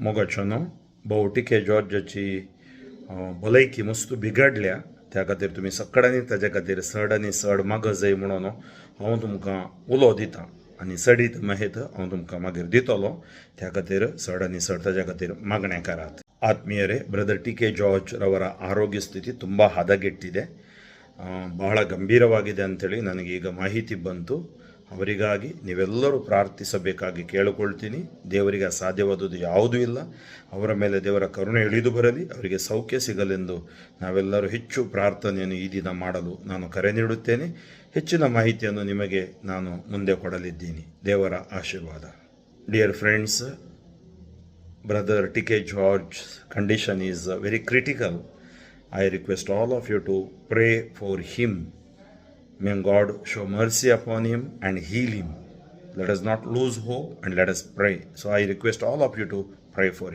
मोगाच्यानो भोवटिके जॉर्जाची भलायकी मस्त बिगडल्या त्या खातीर तुमी सकाळीं ताजे खातीर चड आनी चड माग जाय म्हणून हांव तुमकां उलो दितां आनी सडीत माहीत हांव तुमकां मागीर दितलो. त्या खातीर चड आनी चड ताज्या खातीर मागणें करात. ಆತ್ಮೀಯರೇ, ಬ್ರದರ್ ಟಿ.ಕೆ. ಜಾರ್ಜ್ ರವರ ಆರೋಗ್ಯ ಸ್ಥಿತಿ ತುಂಬ ಹದಗೆಟ್ಟಿದೆ, ಬಹಳ ಗಂಭೀರವಾಗಿದೆ ಅಂಥೇಳಿ ನನಗೀಗ ಮಾಹಿತಿ ಬಂತು. ಅವರಿಗಾಗಿ ನೀವೆಲ್ಲರೂ ಪ್ರಾರ್ಥಿಸಬೇಕಾಗಿ ಕೇಳಿಕೊಳ್ತೀನಿ. ದೇವರಿಗೆ ಅಸಾಧ್ಯವಾದುದು ಯಾವುದೂ ಇಲ್ಲ. ಅವರ ಮೇಲೆ ದೇವರ ಕರುಣೆ ಇಳಿದು ಬರಲಿ, ಅವರಿಗೆ ಸೌಖ್ಯ ಸಿಗಲೆಂದು ನಾವೆಲ್ಲರೂ ಹೆಚ್ಚು ಪ್ರಾರ್ಥನೆಯನ್ನು ಈ ದಿನ ಮಾಡಲು ನಾನು ಕರೆ ನೀಡುತ್ತೇನೆ. ಹೆಚ್ಚಿನ ಮಾಹಿತಿಯನ್ನು ನಿಮಗೆ ನಾನು ಮುಂದೆ ಕೊಡಲಿದ್ದೀನಿ. ದೇವರ ಆಶೀರ್ವಾದ. Dear friends, Brother T.K. George's condition is very critical. I request all of you to pray for him. May God show mercy upon him and heal him. Let us not lose hope and let us pray. So I request all of you to pray for him.